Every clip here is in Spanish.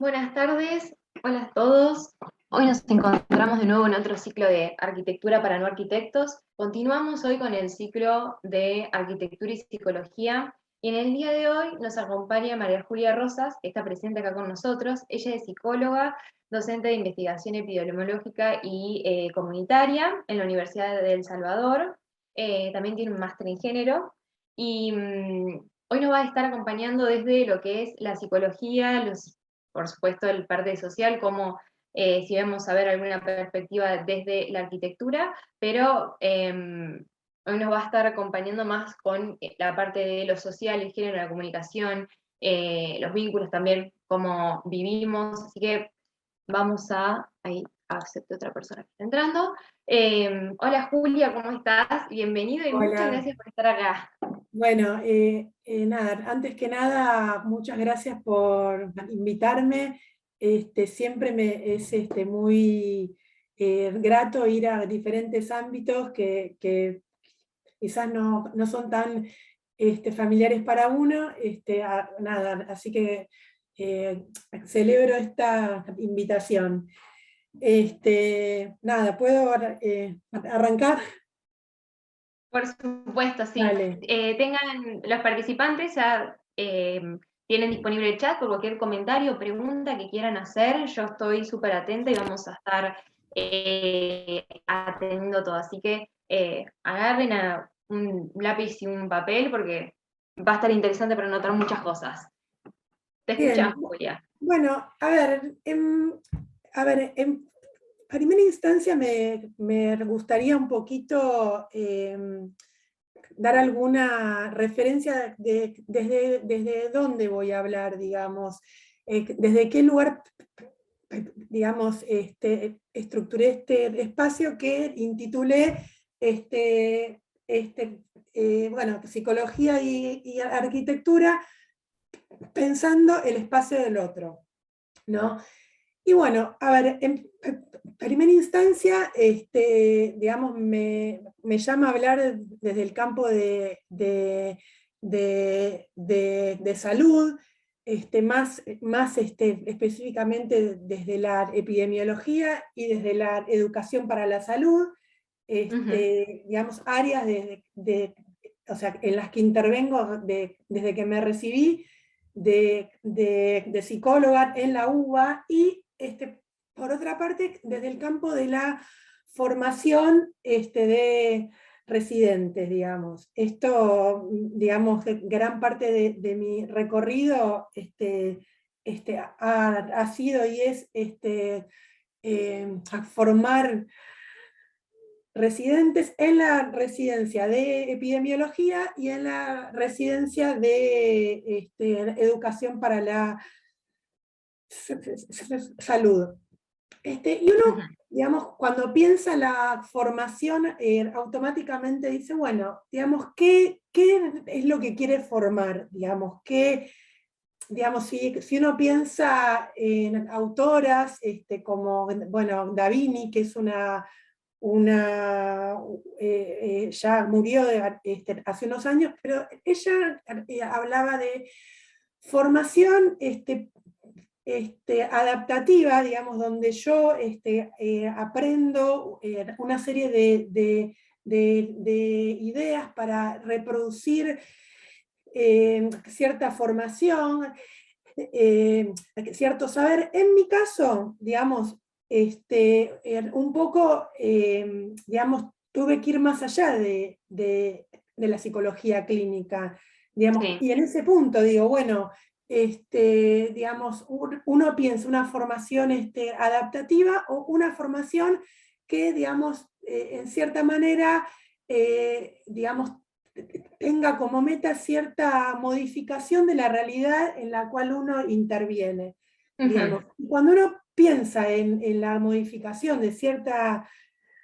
Buenas tardes, hola a todos. Hoy nos encontramos de nuevo en otro ciclo de Arquitectura para no arquitectos. Continuamos hoy con el ciclo de Arquitectura y Psicología. Y en el día de hoy nos acompaña María Julia Rosas, que está presente acá con nosotros. Ella es psicóloga, docente de investigación epidemiológica y comunitaria en la Universidad de El Salvador. También tiene un máster en género. Y hoy nos va a estar acompañando desde lo que es la psicología, por supuesto, el parte social, como si vamos a ver alguna perspectiva desde la arquitectura, pero hoy nos va a estar acompañando más con la parte de lo social, el género, la comunicación, los vínculos también, cómo vivimos, así que vamos ahí acepto otra persona que está entrando. Hola Julia, ¿cómo estás? Bienvenido y muchas Hola, gracias por estar acá. bueno, nada, antes que nada, muchas gracias por invitarme. Siempre me es muy grato ir a diferentes ámbitos que quizás no son tan familiares para uno. Nada, así que celebro esta invitación. Nada, ¿puedo arrancar? Por supuesto, sí. Vale. Tengan los participantes ya tienen disponible el chat por cualquier comentario o pregunta que quieran hacer. Yo estoy súper atenta y vamos a estar atendiendo todo. Así que agarren un lápiz y un papel porque va a estar interesante para anotar muchas cosas. Te Bien, escuchamos, Julia. bueno, a ver, en primera instancia me gustaría un poquito dar alguna referencia desde dónde voy a hablar, digamos, desde qué lugar, digamos, estructuré este espacio que intitulé bueno, psicología y arquitectura, pensando el espacio del otro, ¿no? Y bueno, a ver, en primera instancia, digamos, me llama a hablar desde el campo de salud, más específicamente desde la epidemiología y desde la educación para la salud, Ujú. digamos, áreas o sea, en las que intervengo desde que me recibí de psicóloga en la UBA y, por otra parte, desde el campo de la formación de residentes, digamos. Esto, digamos, gran parte de mi recorrido ha sido y es a formar residentes en la residencia de epidemiología y en la residencia de educación para la salud. Y Ujú. uno, digamos, cuando piensa la formación, automáticamente dice, bueno, digamos, ¿qué es lo que quiere formar? Digamos, digamos, si uno piensa en autoras como, bueno, Davini, que es una ya murió hace unos años, pero ella hablaba de formación adaptativa, digamos, donde yo aprendo una serie de ideas para reproducir cierta formación, cierto saber. En mi caso, digamos, un poco, digamos, tuve que ir más allá de la psicología clínica, digamos, Sí. y en ese punto digo, bueno, digamos, uno piensa una formación adaptativa o una formación que, digamos, en cierta manera, digamos, tenga como meta cierta modificación de la realidad en la cual uno interviene, Ujú. digamos. Cuando uno piensa en la modificación de cierta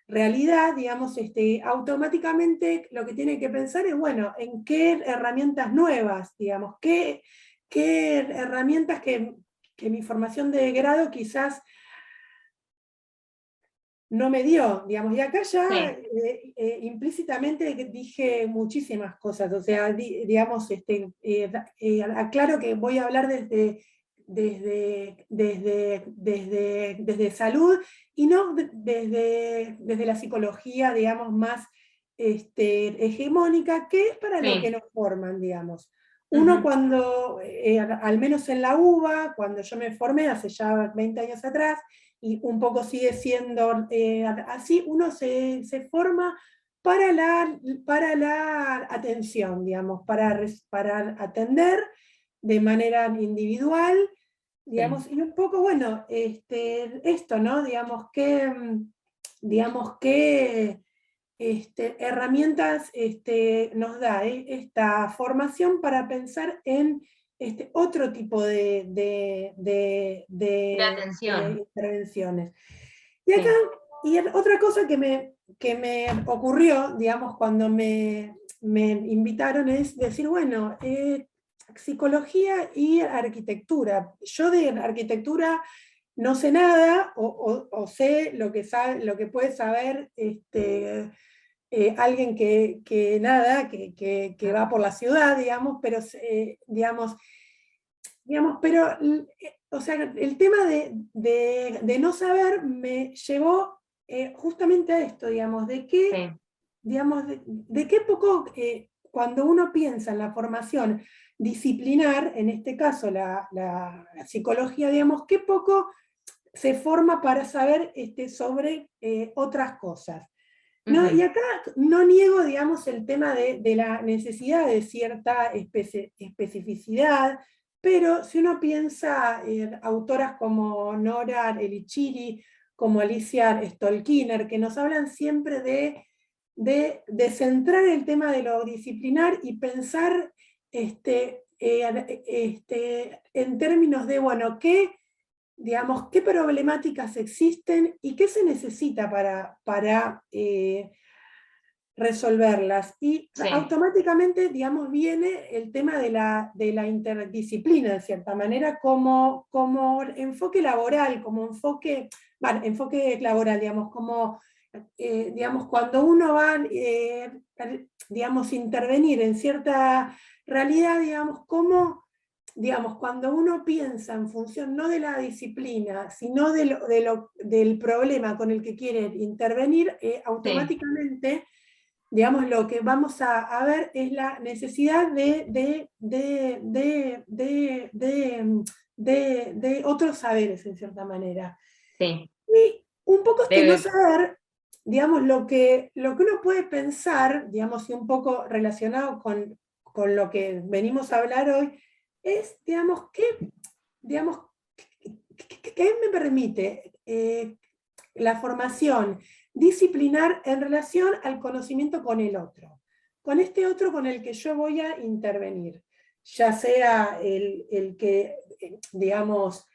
realidad, digamos, automáticamente lo que tiene que pensar es, bueno, en qué herramientas nuevas, digamos, qué herramientas que mi formación de grado quizás no me dio, digamos, y acá ya Sí. implícitamente dije muchísimas cosas, o sea, digamos, aclaro que voy a hablar desde desde salud, y no desde la psicología, digamos, más hegemónica, que es para lo que nos forman, digamos. Uno cuando, al menos en la UBA, cuando yo me formé hace ya 20 años atrás, y un poco sigue siendo así, uno se forma para la atención, digamos, para atender de manera individual, digamos, y un poco, bueno, esto, ¿no? Digamos que herramientas nos da esta formación para pensar en otro tipo De atención. intervenciones. Y acá, y otra cosa que me ocurrió, digamos, cuando me invitaron es decir, bueno, psicología y arquitectura. Yo de arquitectura no sé nada, o sé lo que puede saber alguien que nada, que va por la ciudad, digamos, pero pero o sea, el tema de no saber me llevó justamente a esto, digamos, de qué poco, cuando uno piensa en la formación disciplinar, en este caso la psicología, digamos, qué poco se forma para saber sobre otras cosas. ¿No? Y acá no niego, digamos, el tema de la necesidad de cierta especificidad, pero si uno piensa en autoras como Nora Elichiri, como Alicia Stolkiner, que nos hablan siempre de centrar el tema de lo disciplinar y pensar en términos de, bueno, digamos, qué problemáticas existen y qué se necesita para resolverlas. Y automáticamente, digamos, viene el tema de la interdisciplina, de cierta manera, como enfoque laboral, enfoque laboral, digamos, digamos, cuando uno va, digamos, intervenir en cierta realidad, digamos, cuando uno piensa en función no de la disciplina, sino del problema con el que quiere intervenir, automáticamente, digamos, lo que vamos a ver es la necesidad de otros saberes, en cierta manera. Sí. Y un poco no saber, digamos, lo que uno puede pensar, digamos, y un poco relacionado con lo que venimos a hablar hoy, es, digamos, ¿qué me permite la formación disciplinar en relación al conocimiento con el otro? Con este otro con el que yo voy a intervenir, ya sea el que, digamos,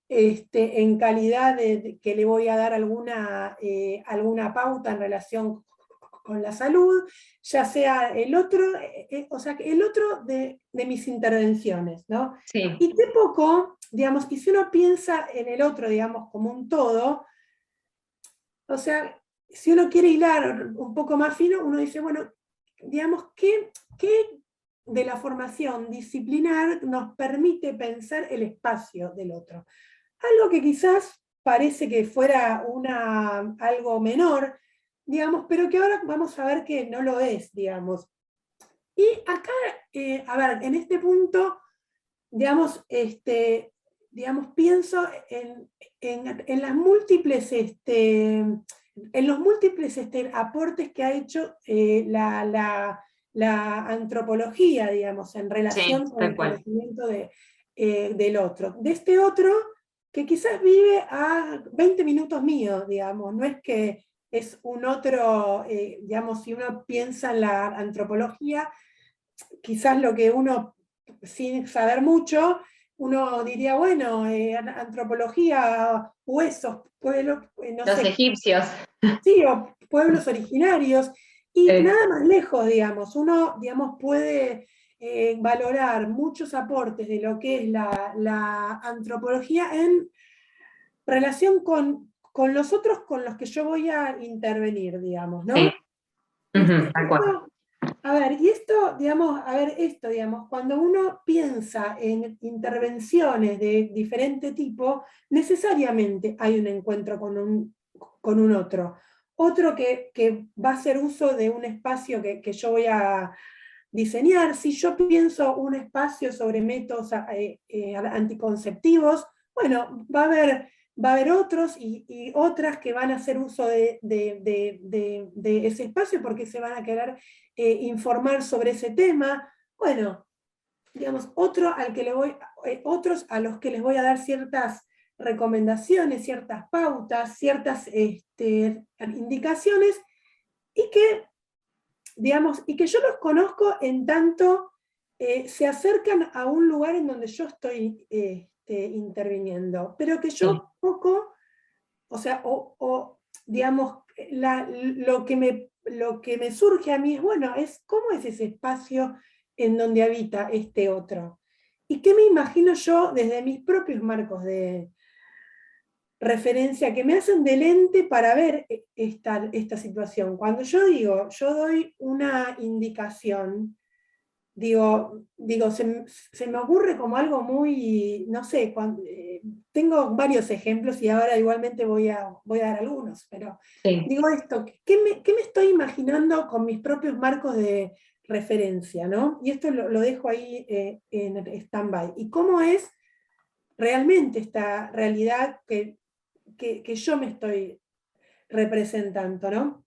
en calidad de que le voy a dar alguna pauta en relación con la salud, ya sea el otro, o sea, el otro de mis intervenciones, ¿no? Sí. Y qué poco, digamos, y si uno piensa en el otro, digamos, como un todo, o sea, si uno quiere hilar un poco más fino, uno dice, bueno, digamos, ¿qué de la formación disciplinar nos permite pensar el espacio del otro? Algo que quizás parece que fuera algo menor, digamos, pero que ahora vamos a ver que no lo es, digamos. Y acá, a ver, en este punto, digamos, pienso en las múltiples, en los múltiples aportes que ha hecho la antropología, digamos, en relación con el conocimiento del otro. De este otro que quizás vive a 20 minutos míos, digamos, no es que es un otro, digamos, si uno piensa en la antropología, quizás lo que uno, sin saber mucho, uno diría, bueno, antropología, huesos, pueblos, no Los sé. egipcios. Sí, o pueblos originarios, y nada más lejos, digamos. Uno, digamos, puede valorar muchos aportes de lo que es la antropología en relación con los otros con los que yo voy a intervenir, digamos, ¿no? Sí. De acuerdo. A ver, y esto, digamos, cuando uno piensa en intervenciones de diferente tipo, necesariamente hay un encuentro con un otro. Otro que va a hacer uso de un espacio que yo voy a diseñar. Si yo pienso un espacio sobre métodos anticonceptivos, bueno, va a haber otros y otras que van a hacer uso de ese espacio porque se van a querer informar sobre ese tema. Bueno, digamos, otros a los que les voy a dar ciertas recomendaciones, ciertas pautas, ciertas indicaciones, y que, digamos, y que yo los conozco en tanto se acercan a un lugar en donde yo estoy interviniendo, pero que Sí, yo poco, o sea, digamos, lo que me surge a mí es, bueno, es cómo es ese espacio en donde habita este otro. ¿Y qué me imagino yo desde mis propios marcos de referencia que me hacen de lente para ver esta situación? Cuando yo digo, yo doy una indicación, se me ocurre como algo muy, no sé, tengo varios ejemplos y ahora igualmente voy a dar algunos, pero sí, digo esto, qué me estoy imaginando con mis propios marcos de referencia, ¿no? Y esto lo dejo ahí en stand-by. ¿Y cómo es realmente esta realidad que yo me estoy representando, ¿no?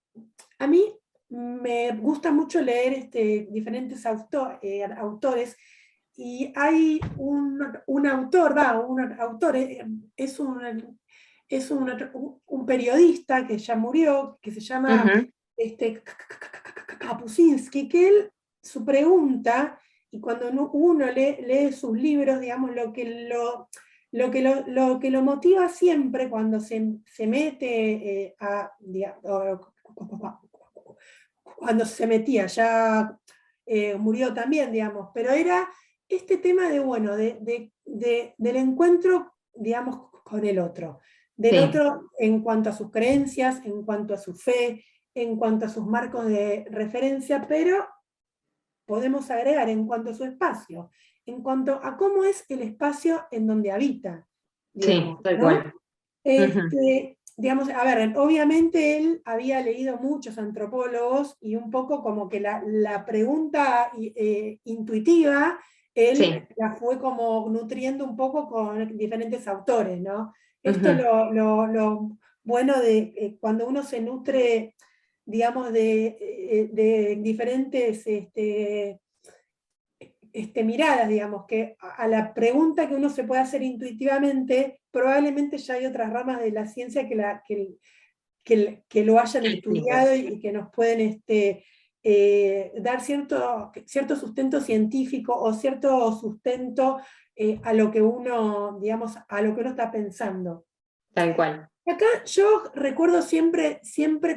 A mí me gusta mucho leer diferentes autores, y hay un autor, es un periodista que ya murió, que se llama ujú, Kapuscinski, que él, su pregunta, y cuando uno lee sus libros, digamos, lo que lo motiva siempre cuando se mete cuando se metía, ya murió también, digamos, pero era este tema de, bueno, del encuentro, digamos, con el otro. Del sí, otro en cuanto a sus creencias, en cuanto a su fe, en cuanto a sus marcos de referencia, pero podemos agregar en cuanto a su espacio, en cuanto a cómo es el espacio en donde habita, sí, digamos, tal ¿no? cual. Ujú, Digamos, a ver, obviamente él había leído muchos antropólogos y un poco como que la pregunta intuitiva, él sí, la fue como nutriendo un poco con diferentes autores, ¿no? Esto es ujú, lo bueno de cuando uno se nutre, digamos, de diferentes miradas, digamos, que a la pregunta que uno se puede hacer intuitivamente, probablemente ya hay otras ramas de la ciencia que lo hayan sí, explico. estudiado y que nos pueden dar cierto sustento científico o cierto sustento a lo que uno, digamos, a lo que uno está pensando. Tal cual. Acá yo recuerdo siempre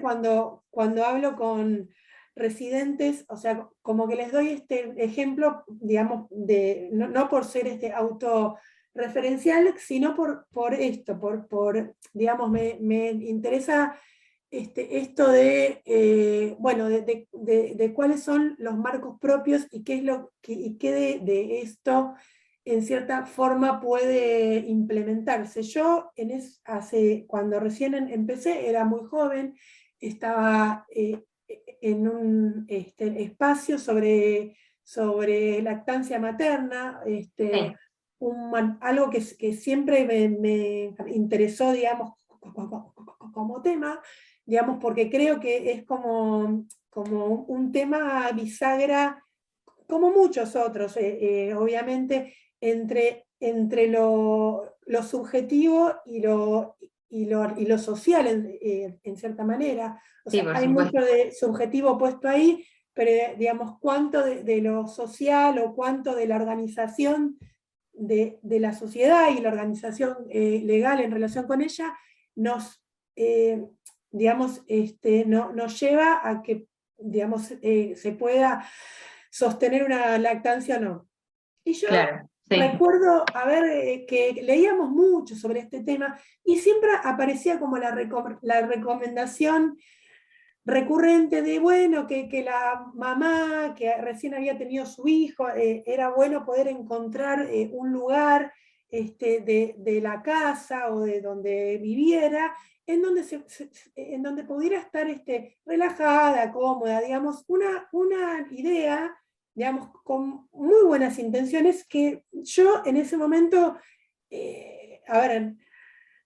cuando hablo con residentes, o sea, como que les doy este ejemplo, digamos, no por ser autorreferencial, sino por esto, digamos, me interesa esto bueno, de cuáles son los marcos propios y qué es y qué de esto en cierta forma puede implementarse. Yo cuando recién empecé, era muy joven, estaba en un espacio sobre lactancia materna, Sí, algo que siempre me interesó, digamos, como tema, digamos, porque creo que es como un tema bisagra, como muchos otros, obviamente, entre lo subjetivo y lo social, en cierta manera. O sí, sea, por hay mucho supuesto. de subjetivo puesto ahí, pero digamos, cuánto de lo social o cuánto de la organización de la sociedad y la organización legal en relación con ella nos, eh, digamos, nos lleva a que, digamos, se pueda sostener una lactancia o no. Y yo Claro, sí. recuerdo que leíamos mucho sobre este tema y siempre aparecía como la recomendación recurrente de, bueno, que la mamá que recién había tenido su hijo, era bueno poder encontrar un lugar de la casa o de donde viviera, en donde, en donde pudiera estar relajada, cómoda, digamos, una idea, digamos, con muy buenas intenciones que yo en ese momento, a ver,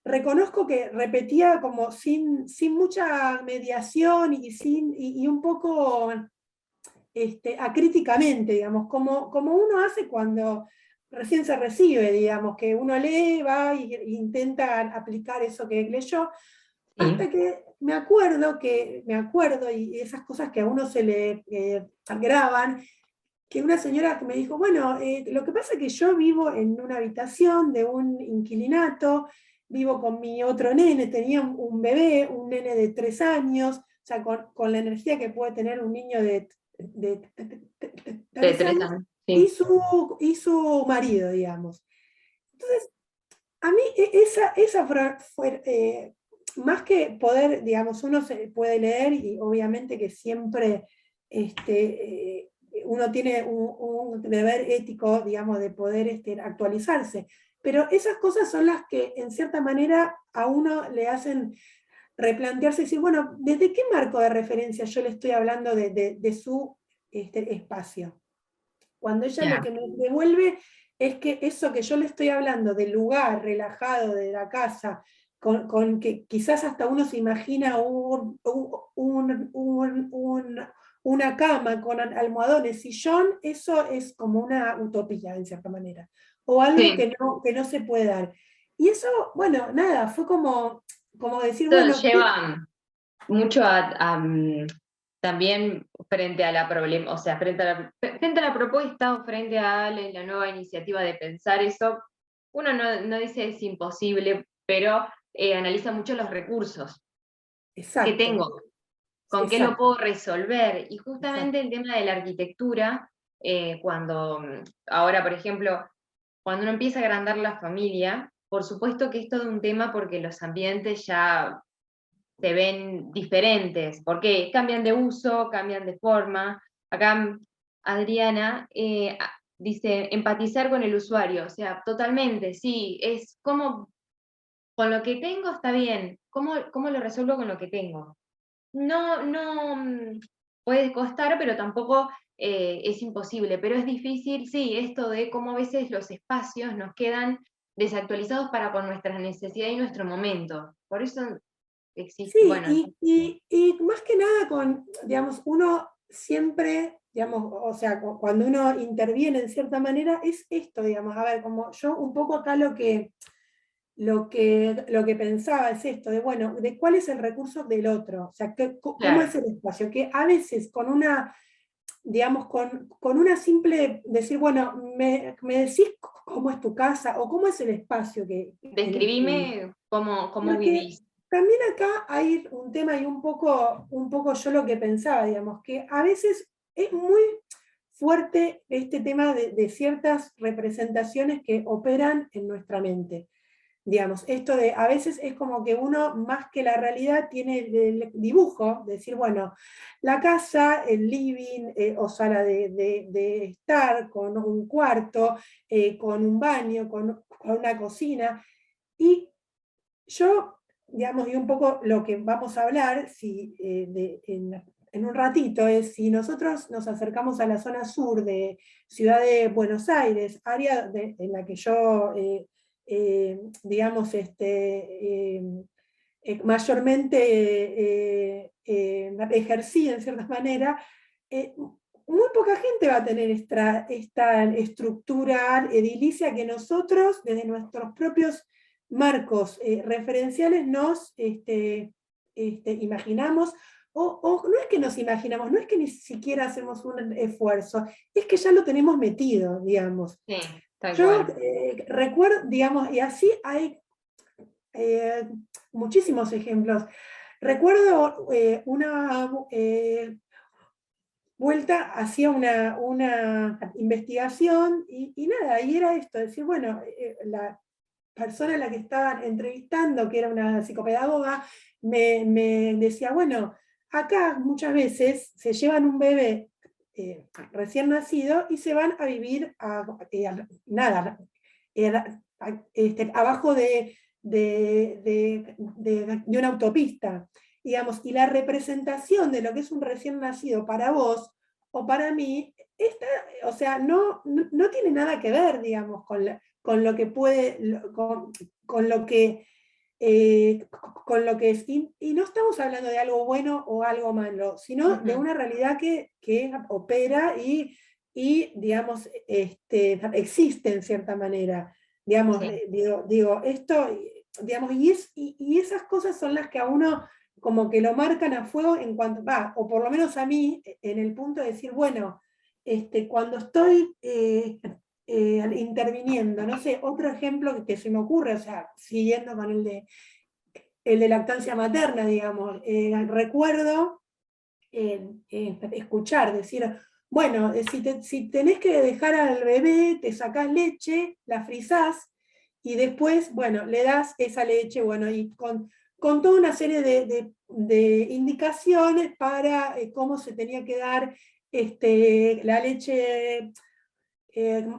reconozco que repetía como sin mucha mediación y un poco acríticamente, digamos, como uno hace cuando recién se recibe, digamos, que uno lee, va e intenta aplicar eso que leyó, Sí. hasta que me acuerdo, y esas cosas que a uno se le graban, que una señora que me dijo, bueno, lo que pasa es que yo vivo en una habitación de un inquilinato, vivo con mi otro nene, tenía un bebé, un nene de 3 años, o sea, con la energía que puede tener un niño de De 3 tres años, años, sí. y su marido, digamos. Entonces, a mí esa fue, más que poder, digamos, uno se puede leer y obviamente que siempre uno tiene un deber ético, digamos, de poder actualizarse, pero esas cosas son las que en cierta manera a uno le hacen replantearse y decir, bueno, ¿desde qué marco de referencia yo le estoy hablando de su espacio? Cuando ella lo Claro. que me devuelve es que eso que yo le estoy hablando del lugar relajado de la casa, con que quizás hasta uno se imagina una cama con almohadones, sillón, eso es como una utopía, en cierta manera, o algo Sí. que no se puede dar. Y eso, bueno, nada, fue como decir, Esto bueno, lleva mucho también frente a la o sea, frente a la propuesta o frente a la nueva iniciativa de pensar eso, uno no dice es imposible, pero analiza mucho los recursos que exacto, tengo, con qué lo exacto, puedo resolver. Y justamente exacto. el tema de la arquitectura, ahora, por ejemplo, cuando uno empieza a agrandar la familia, por supuesto que es todo un tema porque los ambientes ya se ven diferentes, porque cambian de uso, cambian de forma. Acá Adriana dice, empatizar con el usuario, o sea, totalmente, sí, es como, con lo que tengo está bien, ¿cómo lo resuelvo con lo que tengo? No puede costar, pero tampoco es imposible, pero es difícil, sí, esto de cómo a veces los espacios nos quedan desactualizados para con nuestra necesidad y nuestro momento. Por eso existe, Sí, bueno, y más que nada digamos, uno siempre, digamos, o sea, cuando uno interviene en cierta manera, es esto, digamos, a ver, como yo un poco acá lo que pensaba es esto, de bueno, de cuál es el recurso del otro, o sea, cómo es claro, el espacio, que a veces con una, digamos, con una simple, decir, bueno, me decís cómo es tu casa o cómo es el espacio en el que... describime cómo Porque vivís. también acá hay un tema y un poco yo lo que pensaba, digamos, que a veces es muy fuerte este tema de ciertas representaciones que operan en nuestra mente. Digamos, esto de a veces es como que uno más que la realidad tiene el dibujo, de decir, bueno, la casa, el living o sala de estar, con un cuarto, con un baño, con una cocina, y yo, digamos, y un poco lo que vamos a hablar en un ratito es si nosotros nos acercamos a la zona sur de Ciudad de Buenos Aires, área en la que yo, digamos, mayormente ejercí en cierta manera, muy poca gente va a tener esta estructura edilicia que nosotros, desde nuestros propios marcos referenciales, nos imaginamos, o no es que nos imaginamos, no es que ni siquiera hacemos un esfuerzo, es que ya lo tenemos metido, digamos. Sí, tal Yo cual. recuerdo, digamos, y así hay eh, muchísimos ejemplos. Recuerdo una vuelta hacía una investigación y nada, y era esto, decir, bueno, la persona a la que estaban entrevistando, que era una psicopedagoga, me decía, bueno, acá muchas veces se llevan un bebé recién nacido y se van a vivir abajo de una autopista, digamos, y la representación de lo que es un recién nacido para vos o para mí, o sea, no tiene nada que ver, digamos, con lo que puede, con lo que con lo que es, y no estamos hablando de algo bueno o algo malo, sino de una realidad que opera digamos, existe en cierta manera. Digamos, Sí. digo, esto, digamos, y esas cosas son las que a uno como que lo marcan a fuego en cuanto, va, o por lo menos a mí, en el punto de decir, bueno, cuando estoy interviniendo, no sé, otro ejemplo que se me ocurre, o sea, siguiendo con el de lactancia materna, digamos, recuerdo escuchar, decir, bueno, si tenés que dejar al bebé, te sacás leche, la frizás, y después, bueno, le das esa leche, bueno, y con toda una serie de indicaciones para cómo se tenía que dar la leche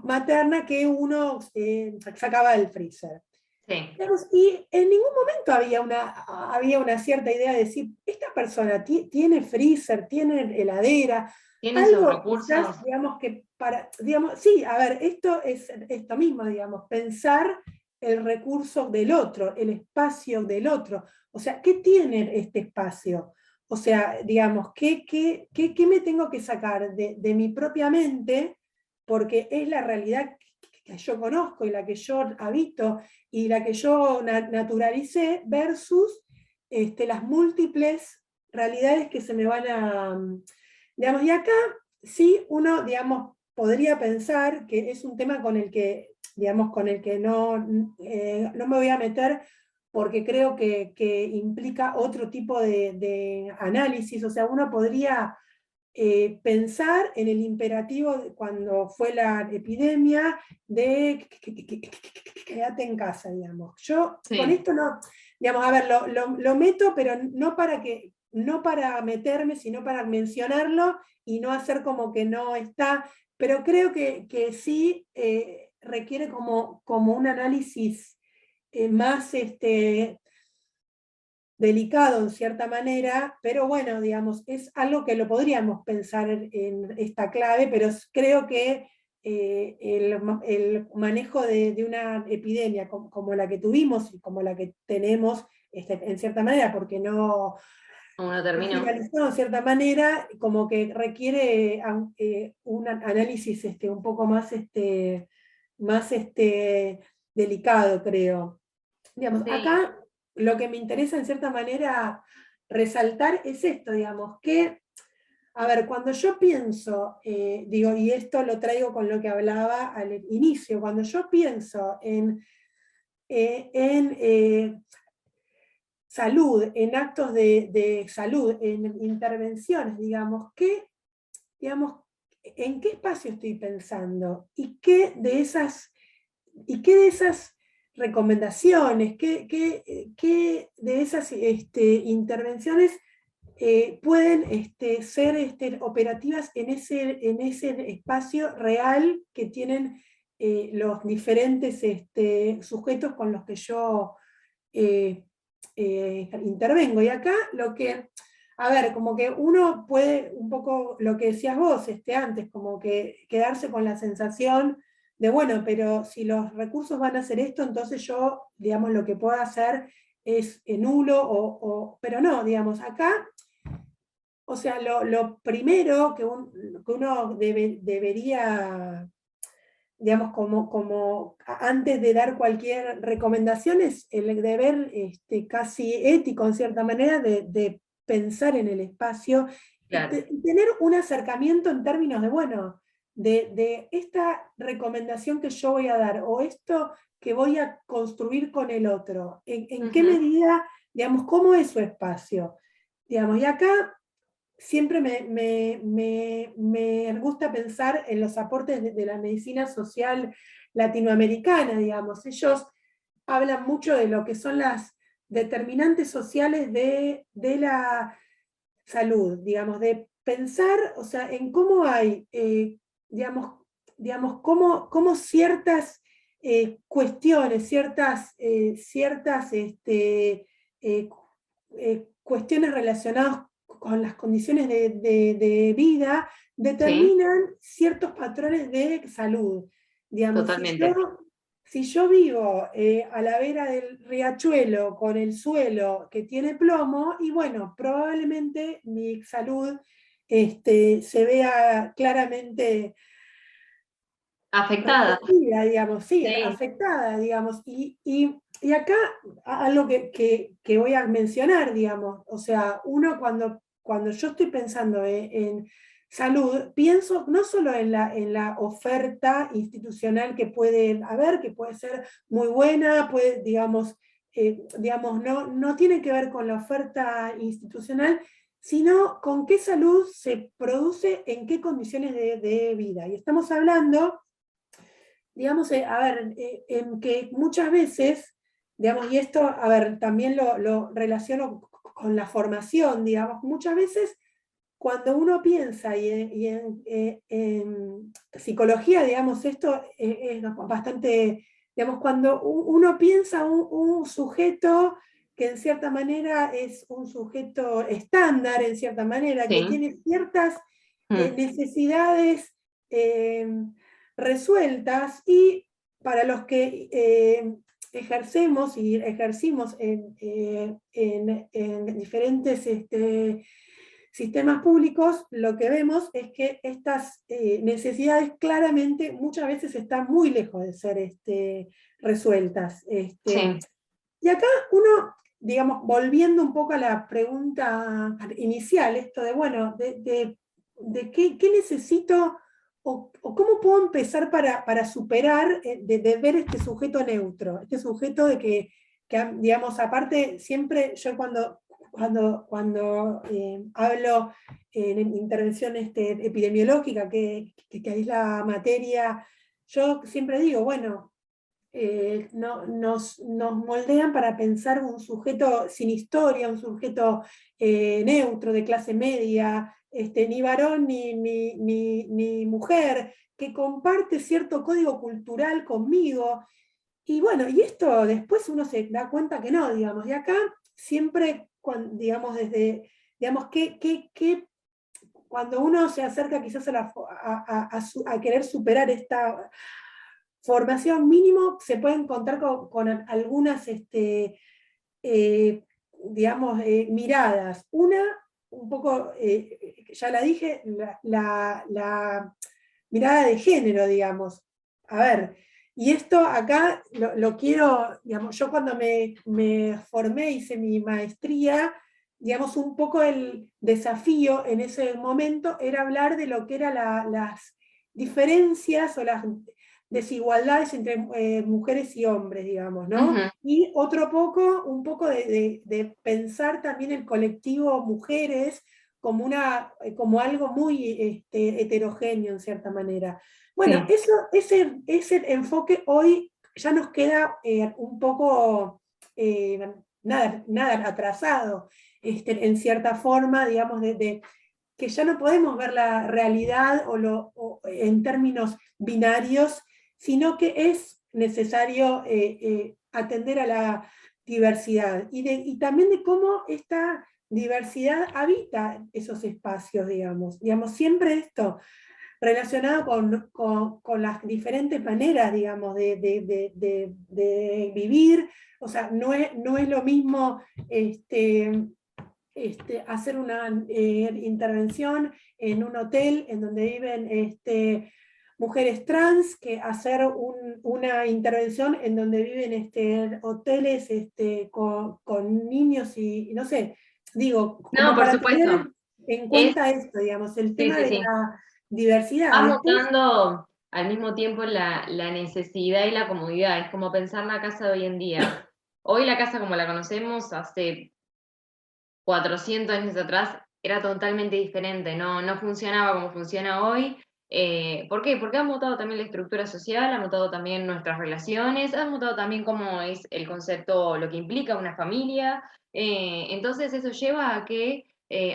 materna que uno sacaba del freezer. Sí. Digamos, y en ningún momento había una cierta idea de decir, esta persona tiene freezer, tiene heladera, ¿Tienen sus algo recursos? quizás, digamos, que digamos, sí, a ver, esto es esto mismo, digamos, pensar el recurso del otro, el espacio del otro. O sea, ¿qué tiene este espacio? O sea, digamos, ¿qué me tengo que sacar de mi propia mente? Porque es la realidad que yo conozco y la que yo habito y la que yo naturalicé versus las múltiples realidades que se me van a... Digamos, y acá sí uno, digamos, podría pensar que es un tema con el que, digamos, con el que no me voy a meter porque creo que implica otro tipo de análisis, o sea, uno podría pensar en el imperativo cuando fue la epidemia de quédate en casa, digamos. Yo con Sí. esto no, digamos, a ver, lo meto, pero no para meterme, sino para mencionarlo y no hacer como que no está, pero creo que sí requiere como un análisis más delicado en cierta manera, pero bueno, digamos, es algo que lo podríamos pensar en esta clave, pero creo que el manejo de una epidemia como la que tuvimos y como la que tenemos, en cierta manera, porque Uno no terminó. finalizó en cierta manera, como que requiere un análisis un poco más delicado, creo. Digamos, Sí. acá lo que me interesa en cierta manera resaltar es esto, digamos, que, a ver, cuando yo pienso, digo, y esto lo traigo con lo que hablaba al inicio, cuando yo pienso en salud, en actos de salud, en intervenciones, digamos, ¿en qué espacio estoy pensando? ¿Y qué de esas recomendaciones, qué de esas intervenciones pueden ser operativas en ese espacio real que tienen los diferentes sujetos con los que yo eh, intervengo? Y acá a ver, como que uno puede, un poco lo que decías vos antes, como que quedarse con la sensación de, bueno, pero si los recursos van a hacer esto, entonces yo, digamos, lo que puedo hacer es nulo, pero no, digamos, acá, o sea, lo primero que uno debería, digamos, como antes de dar cualquier recomendación, es el deber casi ético, en cierta manera, de pensar en el espacio y Claro. tener un acercamiento en términos de, bueno, de esta recomendación que yo voy a dar o esto que voy a construir con el otro, en qué Ujú. medida, digamos, cómo es su espacio. Digamos, y acá siempre me gusta pensar en los aportes de la medicina social latinoamericana, digamos. Ellos hablan mucho de lo que son las determinantes sociales de la salud, digamos, de pensar, o sea, en cómo hay, digamos cómo ciertas cuestiones, ciertas cuestiones relacionadas con las condiciones de vida Sí, determinan ciertos patrones de salud. Digamos, totalmente. si yo vivo a la vera del riachuelo con el suelo que tiene plomo, y bueno, probablemente mi salud se vea claramente Afectada. resentida, digamos, sí, Sí, afectada, digamos. Y acá algo que voy a mencionar, digamos, o sea, uno cuando yo estoy pensando en salud, pienso no solo en la oferta institucional que puede haber, que puede ser muy buena, puede, digamos no tiene que ver con la oferta institucional, sino con qué salud se produce en qué condiciones de vida. Y estamos hablando, digamos, a ver, en que muchas veces, digamos, y esto, a ver, también lo relaciono con la formación, digamos, muchas veces cuando uno piensa en psicología, digamos, esto es bastante, digamos, cuando uno piensa un sujeto que en cierta manera es un sujeto estándar, en cierta manera, que sí. tiene ciertas Mm. necesidades eh, resueltas, y para los que ejercemos y ejercimos en diferentes sistemas públicos, lo que vemos es que estas necesidades claramente muchas veces están muy lejos de ser resueltas. Sí. Y acá uno, digamos, volviendo un poco a la pregunta inicial, esto de, bueno, de qué necesito o cómo puedo empezar para superar, de ver este sujeto neutro, este sujeto de que, digamos, aparte, siempre yo cuando hablo en intervención epidemiológica, que es la materia, yo siempre digo, bueno, nos moldean para pensar un sujeto sin historia, un sujeto neutro, de clase media, ni varón ni mujer, que comparte cierto código cultural conmigo. Y bueno, y esto después uno se da cuenta que no, digamos, y acá siempre, digamos, digamos, cuando uno se acerca quizás a querer superar esta formación, mínimo se puede encontrar con algunas, eh, digamos, miradas. Una, un poco, ya la dije, la mirada de género, digamos. A ver, y esto acá lo quiero, digamos, yo cuando me formé, hice mi maestría, digamos, un poco el desafío en ese momento era hablar de lo que eran las diferencias o las desigualdades entre mujeres y hombres, digamos, ¿no? Ujú. Y un poco de pensar también el colectivo mujeres como, como algo muy heterogéneo en cierta manera. Bueno, Sí. ese enfoque hoy ya nos queda un poco, nada atrasado, en cierta forma, digamos, que ya no podemos ver la realidad o en términos binarios, sino que es necesario atender a la diversidad y también de cómo esta diversidad habita esos espacios, digamos, siempre esto relacionado con las diferentes maneras, digamos, de vivir. O sea, no es lo mismo hacer una intervención en un hotel en donde viven mujeres trans, que hacer una intervención en donde viven hoteles con niños y no sé, digo, No, como por para supuesto. tener en Es, cuenta esto, digamos, el sí, tema sí, de sí. la diversidad. Va Después, mutando al mismo tiempo la necesidad y la comodidad. Es como pensar la casa de hoy en día. Hoy la casa como la conocemos, hace 400 años atrás, era totalmente diferente. No, no funcionaba como funciona hoy. ¿Por qué? Porque ha mutado también la estructura social, ha mutado también nuestras relaciones, ha mutado también cómo es el concepto, lo que implica una familia. Entonces eso lleva a que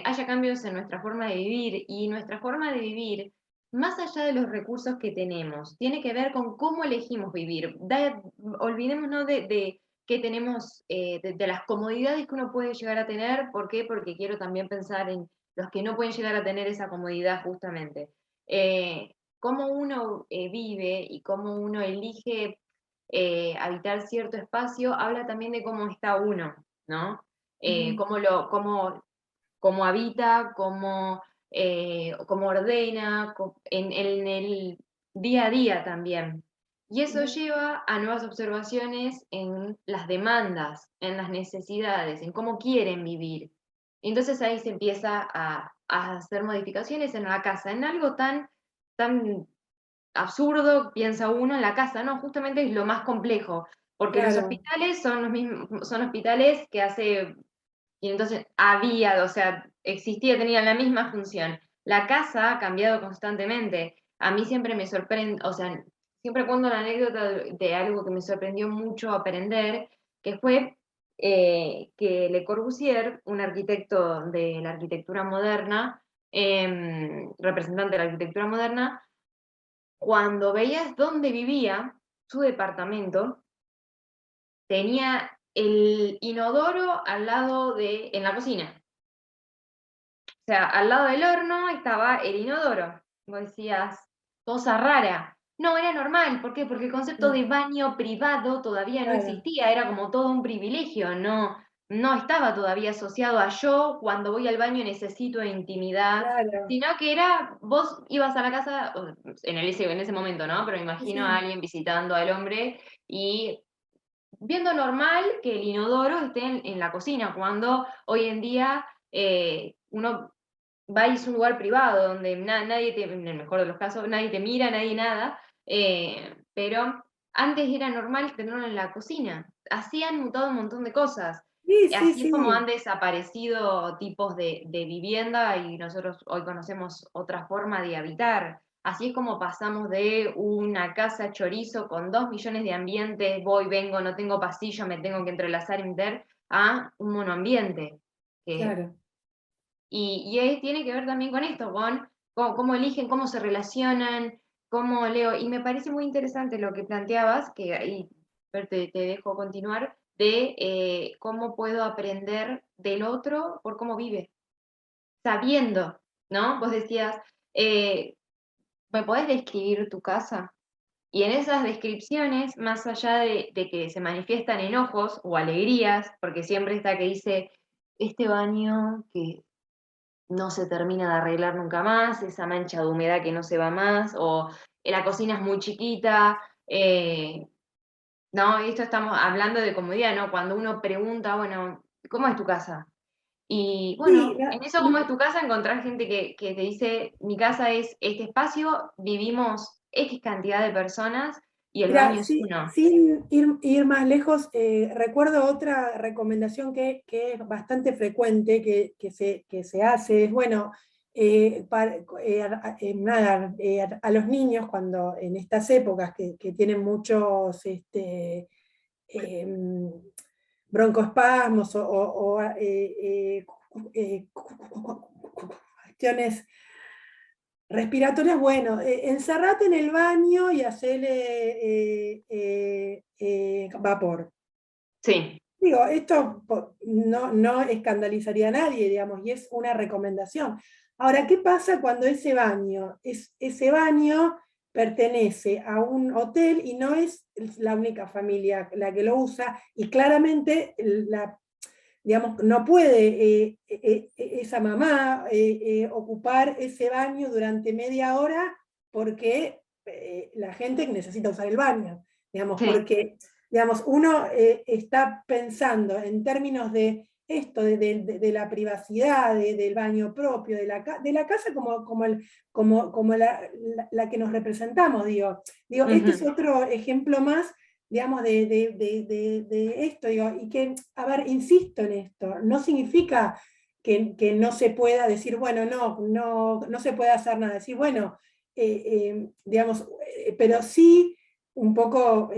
haya cambios en nuestra forma de vivir, y nuestra forma de vivir, más allá de los recursos que tenemos, tiene que ver con cómo elegimos vivir. Olvidémonos de que tenemos, de las comodidades que uno puede llegar a tener. ¿Por qué? Porque quiero también pensar en los que no pueden llegar a tener esa comodidad justamente. Cómo uno vive y cómo uno elige habitar cierto espacio, habla también de cómo está uno, ¿no? Cómo habita, cómo ordena, en el día a día también. Y eso lleva a nuevas observaciones en las demandas, en las necesidades, en cómo quieren vivir. Entonces ahí se empieza a hacer modificaciones en la casa, en algo tan absurdo, piensa uno, en la casa, no, justamente es lo más complejo, porque los Claro, hospitales son los mismos, son hospitales que hace, y entonces había, o sea, existía, tenían la misma función. La casa ha cambiado constantemente. A mí siempre me sorprende, o sea, siempre cuento la anécdota de algo que me sorprendió mucho aprender, que fue que Le Corbusier, un arquitecto de la arquitectura moderna, representante de la arquitectura moderna, cuando veías dónde vivía, su departamento, tenía el inodoro al lado en la cocina. O sea, al lado del horno estaba el inodoro. Vos decías, cosa rara. No, era normal. ¿Por qué? Porque el concepto de baño privado todavía no claro, existía, era como todo un privilegio, no estaba todavía asociado a yo cuando voy al baño necesito intimidad, claro. sino que era, vos ibas a la casa, en ese momento, ¿no? Pero me Sí, imagino a sí. alguien visitando al hombre y viendo normal que el inodoro esté en la cocina, cuando hoy en día uno va y es un lugar privado donde nadie te, en el mejor de los casos, nadie te mira, nadie nada, pero antes era normal tenerlo en la cocina. Así han mutado un montón de cosas. Sí, sí, Así es como han sí. desaparecido tipos de vivienda y nosotros hoy conocemos otra forma de habitar. Así es como pasamos de una casa chorizo con 2 millones de ambientes, voy, vengo, no tengo pasillo, me tengo que entrelazar y meter, a un monoambiente. Que Claro. tiene que ver también con esto, con cómo eligen, cómo se relacionan, cómo leo. Y me parece muy interesante lo que planteabas, que ahí Fer, te dejo continuar, de cómo puedo aprender del otro por cómo vive, sabiendo, ¿no? Vos decías, eh, ¿me podés describir tu casa? Y en esas descripciones, más allá de que se manifiestan enojos o alegrías, porque siempre está que dice, este baño que no se termina de arreglar nunca más, esa mancha de humedad que no se va más, o la cocina es muy chiquita, no, esto estamos hablando de comodidad, ¿no? Cuando uno pregunta, bueno, ¿cómo es tu casa? Y Sí, bueno, en eso, ¿cómo es tu casa? Encontrar gente que te dice, mi casa es este espacio, vivimos X cantidad de personas y el mira, baño es sí, uno. sin ir más lejos, recuerdo otra recomendación que es bastante frecuente, que se hace, es bueno, nada, a los niños cuando en estas épocas que tienen muchos broncoespasmos cuestiones respiratorias, bueno, encerrate en el baño y hacele vapor. Sí, Digo, esto no escandalizaría a nadie, digamos, y es una recomendación. Ahora, ¿qué pasa cuando ese baño pertenece a un hotel y no es la única familia la que lo usa? Y claramente digamos, no puede esa mamá ocupar ese baño durante media hora porque la gente necesita usar el baño, digamos, sí, porque digamos, uno está pensando en términos de esto, de la privacidad, del baño propio, de la casa como la que nos representamos, digo, este es ujú, otro ejemplo más digamos, de esto, digo, y que, a ver, insisto en esto, no significa que no se pueda decir, bueno, no se puede hacer nada, decir, bueno, digamos, pero sí un poco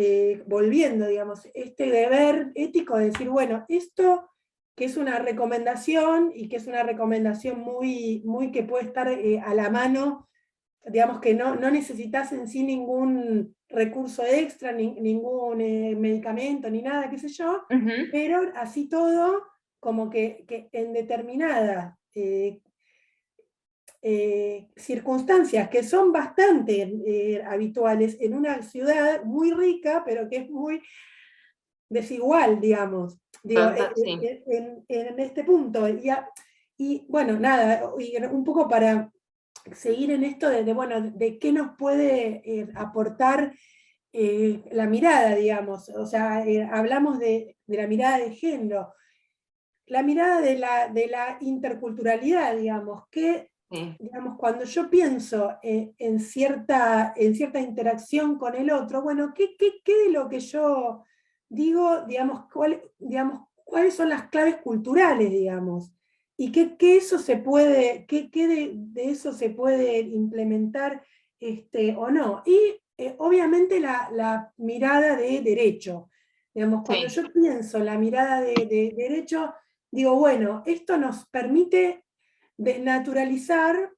volviendo, digamos, este deber ético de decir, bueno, esto que es una recomendación, y que es una recomendación muy, muy que puede estar a la mano, digamos que no necesitas en sí ningún recurso extra, ningún medicamento, ni nada, qué sé yo, pero así todo, como que en determinadas circunstancias que son bastante habituales en una ciudad muy rica, pero que es muy desigual, digamos, digo, Sí. en este punto. Y bueno, nada, y un poco para seguir en esto bueno, de qué nos puede aportar la mirada, digamos. O sea, hablamos de la mirada de género, la mirada de la interculturalidad, digamos, que, Sí. digamos, cuando yo pienso en cierta interacción con el otro, bueno, ¿qué de lo que yo digo, digamos, cuáles son las claves culturales, digamos? Y qué eso se puede, qué de eso se puede implementar o no. Y obviamente la mirada de derecho. Digamos, cuando Sí. yo pienso en la mirada de derecho, digo, bueno, esto nos permite desnaturalizar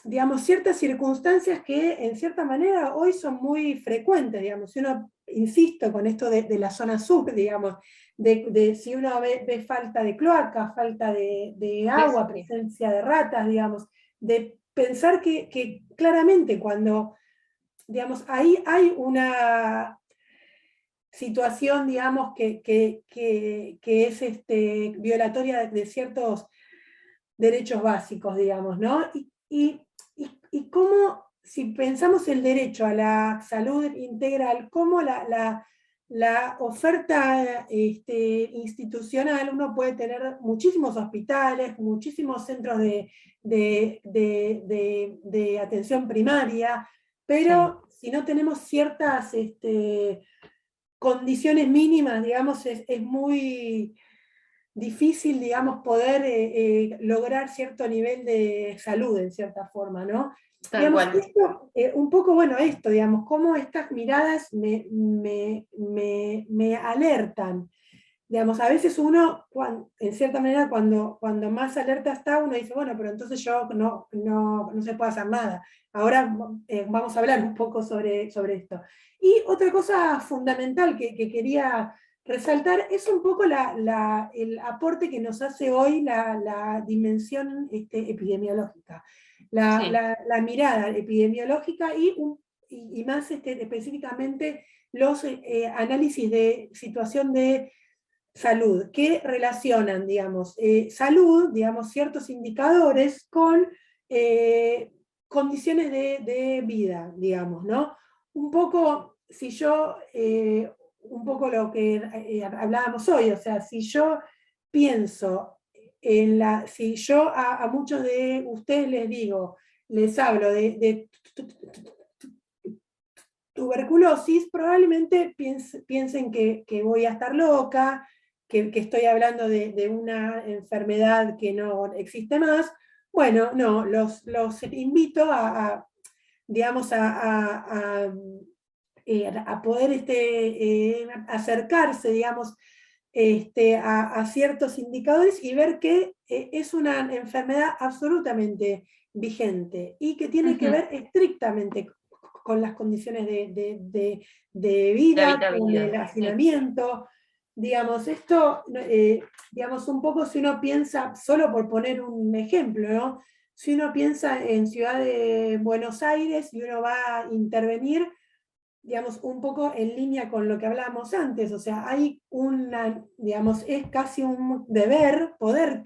digamos, ciertas circunstancias que en cierta manera hoy son muy frecuentes, digamos. Si uno, insisto, con esto de la zona sur, digamos, si uno ve falta de cloaca, falta de agua, Sí. presencia de ratas, digamos, de pensar que claramente cuando, digamos, ahí hay una situación, digamos, que es violatoria de ciertos derechos básicos, digamos, ¿no? Y cómo, si pensamos el derecho a la salud integral, cómo la oferta institucional, uno puede tener muchísimos hospitales, muchísimos centros de atención primaria, Sí. pero si no tenemos ciertas condiciones mínimas, digamos, es muy difícil, digamos, poder lograr cierto nivel de salud, en cierta forma, ¿no? Tal Digamos, cual. esto, un poco, bueno, esto, digamos, cómo estas miradas me alertan. Digamos, a veces uno, en cierta manera, cuando más alerta está, uno dice, bueno, pero entonces yo no se puede hacer nada. Ahora vamos a hablar un poco sobre esto. Y otra cosa fundamental que quería resaltar es un poco el aporte que nos hace hoy la dimensión epidemiológica, Sí. la mirada epidemiológica y más específicamente los análisis de situación de salud, que relacionan, digamos, salud, digamos, ciertos indicadores con condiciones de vida, digamos, ¿no? Un poco, si yo, un poco lo que hablábamos hoy, o sea, si yo pienso si yo a muchos de ustedes les digo, les hablo de tuberculosis, probablemente piensen que voy a estar loca, que estoy hablando de una enfermedad que no existe más. Bueno, no, los invito digamos, a poder acercarse, digamos, a ciertos indicadores y ver que es una enfermedad absolutamente vigente y que tiene que ver estrictamente con las condiciones de De vida, con el habitabilidad. Sí. hacinamiento. Digamos, esto, digamos, un poco si uno piensa, solo por poner un ejemplo, ¿no? Si uno piensa en Ciudad de Buenos Aires y uno va a intervenir, digamos, un poco en línea con lo que hablábamos antes, o sea, hay digamos, es casi un deber poder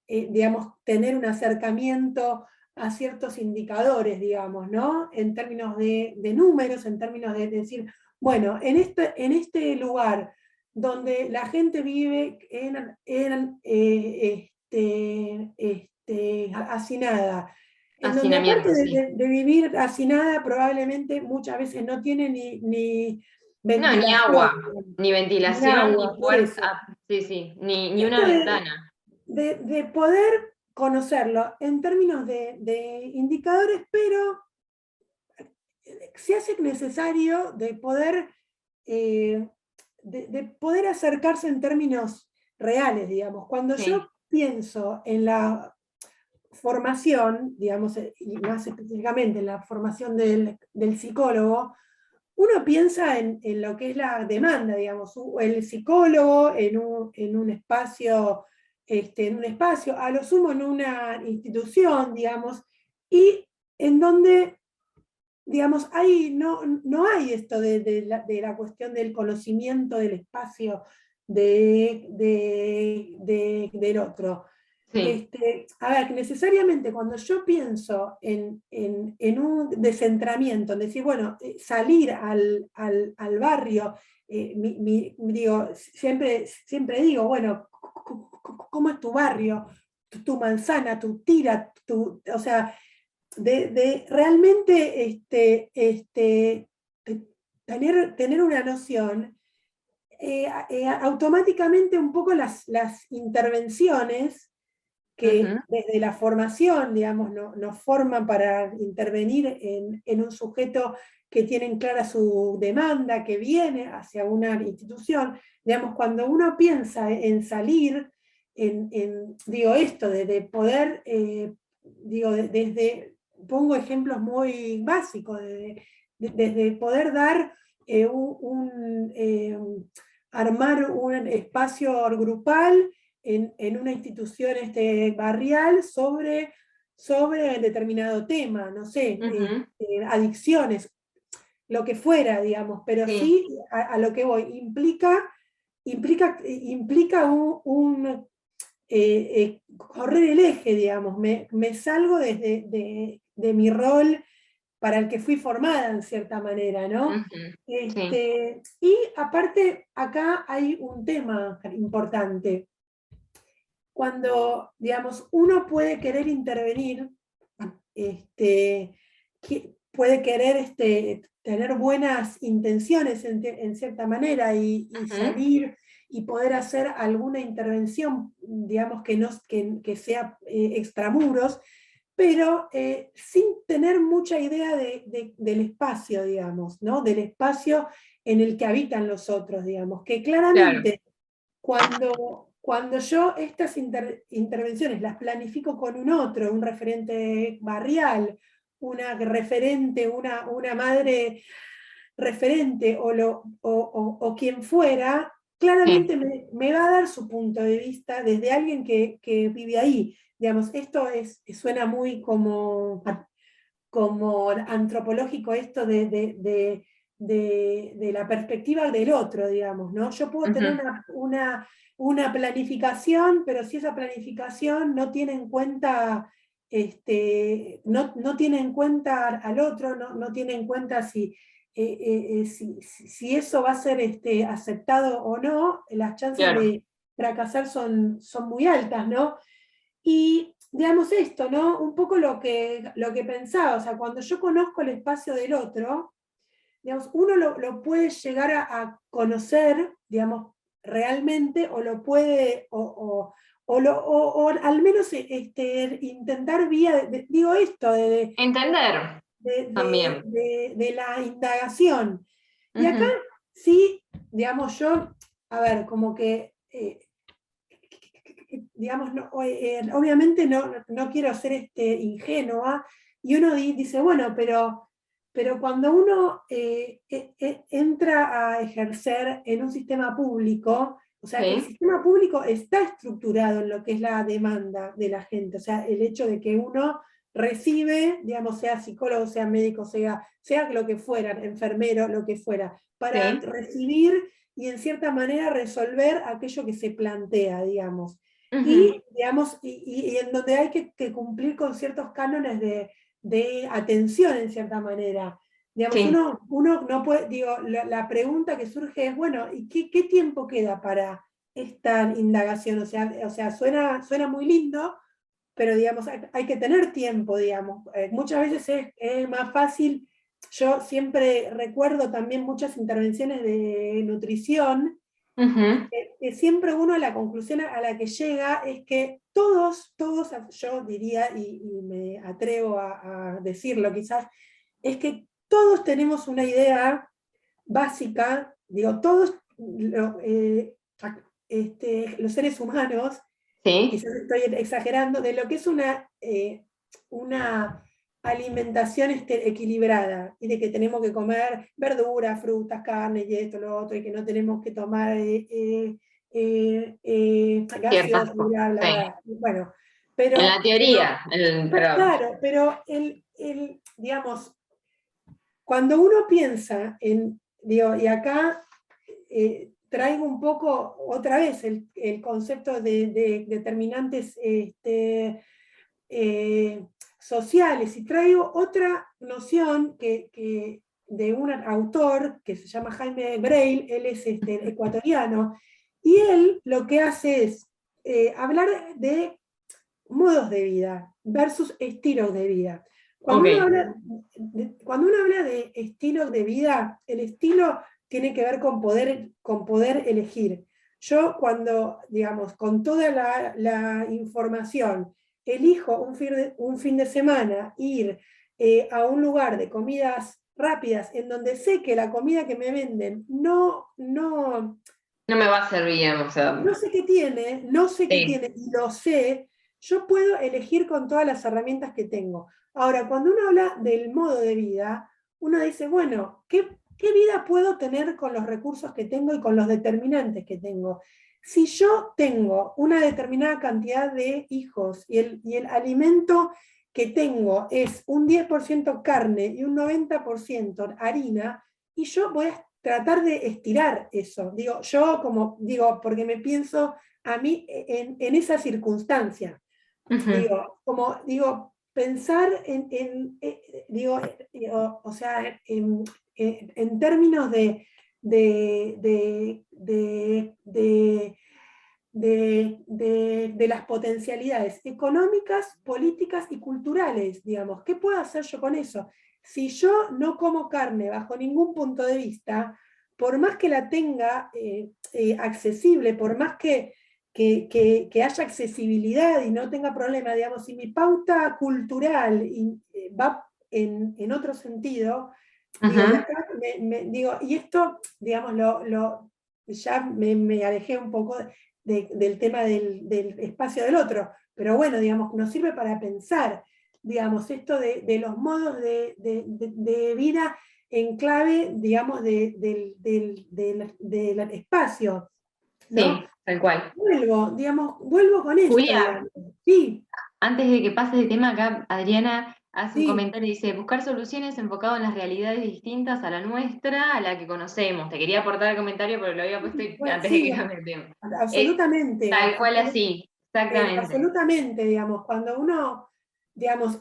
digamos, tener un acercamiento a ciertos indicadores, digamos, ¿no? En términos de números, en términos de decir, bueno, en este lugar donde la gente vive hacinada, en donde aparte Hacinamiento, sí. de vivir hacinada, probablemente muchas veces no tiene ni No, ni ventilación, agua, ni ni ventilación, ni agua, por puerta. eso. Sí, sí, ni Esto una ventana. de poder conocerlo en términos de indicadores, pero se hace necesario de poder de poder acercarse en términos reales, digamos. Cuando Sí. yo pienso en la formación, digamos, y más específicamente en la formación del psicólogo, uno piensa en lo que es la demanda, digamos, el psicólogo en un espacio, a lo sumo en una institución, digamos, y en donde, digamos, no hay esto de la cuestión del conocimiento del espacio del otro. Sí. A ver, que necesariamente cuando yo pienso en un descentramiento, en decir, bueno, salir al barrio, digo, siempre digo, bueno, ¿cómo es tu barrio? Tu manzana, tu tira, o sea, de realmente tener una noción, automáticamente un poco las intervenciones que Ujú. desde la formación, digamos, nos forman para intervenir en un sujeto que tiene clara su demanda, que viene hacia una institución. Digamos, cuando uno piensa en salir, digo esto, de poder, digo, desde, pongo ejemplos muy básicos, desde poder dar armar un espacio grupal en una institución barrial sobre determinado tema, no sé, Ujú. adicciones, lo que fuera, digamos, pero Sí. sí a lo que voy, implica correr el eje, digamos, me salgo de mi rol para el que fui formada en cierta manera, ¿no? Ujú. Sí. Y aparte, acá hay un tema importante. Cuando, digamos, uno puede querer intervenir, puede querer tener buenas intenciones en cierta manera y Ujú. salir y poder hacer alguna intervención, digamos, que sea extramuros, pero sin tener mucha idea del espacio, digamos, ¿no? Del espacio en el que habitan los otros, digamos, que Claro. claramente cuando yo estas intervenciones las planifico con un otro, un referente barrial, una referente, una madre referente o quien fuera, Sí. claramente me va a dar su punto de vista desde alguien que vive ahí. Digamos, esto suena muy como antropológico esto de la perspectiva del otro, digamos, ¿no? Yo puedo tener Ujú. una planificación, pero si esa planificación no tiene en cuenta, no tiene en cuenta al otro, no tiene en cuenta si eso va a ser aceptado o no, las chances Claro. de fracasar son muy altas, ¿no? Y digamos esto, ¿no? Un poco lo que pensaba, o sea, cuando yo conozco el espacio del otro, digamos, uno lo puede llegar a conocer, digamos, realmente, o lo puede, o al menos intentar digo esto, Entender también. de la indagación. Y acá Ujú. sí, digamos, yo, a ver, como que digamos, obviamente no quiero ser ingenua, y uno dice, bueno, pero cuando uno entra a ejercer en un sistema público, o sea, el Sí. sistema público está estructurado en lo que es la demanda de la gente, o sea, el hecho de que uno recibe, digamos, sea psicólogo, sea médico, sea lo que fuera, enfermero, lo que fuera, para Sí. recibir y en cierta manera resolver aquello que se plantea, digamos. Ujú. Y, digamos, y en donde hay que cumplir con ciertos cánones de atención en cierta manera. Digamos, Sí. uno no puede, digo, la pregunta que surge es, bueno, ¿y qué tiempo queda para esta indagación? O sea suena muy lindo, pero digamos, hay que tener tiempo, digamos. Muchas veces es más fácil, yo siempre recuerdo también muchas intervenciones de nutrición, Ujú. que siempre uno la conclusión a la que llega es que todos, yo diría, y me atrevo a decirlo quizás, es que todos tenemos una idea básica, digo, todos los seres humanos, Sí, quizás estoy exagerando, de lo que es una alimentación equilibrada, y de que tenemos que comer verduras, frutas, carne y esto, lo otro, y que no tenemos que tomar ciertas gaseosas, cosas. bla, bla, Sí. bla. Bueno, En la teoría, pero claro, pero digamos, cuando uno piensa en, digo, y acá traigo un poco otra vez el concepto de determinantes sociales, y traigo otra noción de un autor que se llama Jaime Breil. Él es ecuatoriano, y él lo que hace es hablar de modos de vida versus estilos de vida. ok. Cuando uno habla de estilos de vida, el estilo tiene que ver con poder elegir. Yo cuando, digamos, con toda la información, elijo un fin de semana ir a un lugar de comidas rápidas en donde sé que la comida que me venden No me va a ser bien, o sea, no sé qué tiene, no sé qué sí. tiene, y lo sé, yo puedo elegir con todas las herramientas que tengo. Ahora, cuando uno habla del modo de vida, uno dice, bueno, ¿qué vida puedo tener con los recursos que tengo y con los determinantes que tengo? Si yo tengo una determinada cantidad de hijos y el alimento que tengo es un 10% carne y un 90% harina, y yo voy a tratar de estirar eso. Digo, yo como digo, porque me pienso a mí en esa circunstancia. Ujú. Digo, pensar o sea, en términos de, de, de, de, de las potencialidades económicas, políticas y culturales, digamos. ¿Qué puedo hacer yo con eso? Si yo no como carne bajo ningún punto de vista, por más que la tenga accesible, por más que haya accesibilidad y no tenga problema, digamos, si mi pauta cultural va en otro sentido, digo, y Ujú. acá digo, y esto, digamos, ya me alejé un poco del tema del espacio del otro, pero bueno, digamos, nos sirve para pensar, digamos, esto de los modos de vida en clave, digamos, del espacio, ¿no? Sí, tal cual. Vuelvo con esto, Julia, digamos. Sí, antes de que pases de tema, acá Adriana hace un sí. comentario y dice, buscar soluciones enfocado en las realidades distintas a la nuestra, a la que conocemos. Te quería aportar el comentario, pero lo había puesto Bueno, antes de sí, que cambie el tema. Es absolutamente, tal cual así, exactamente. absolutamente, digamos, cuando uno, digamos,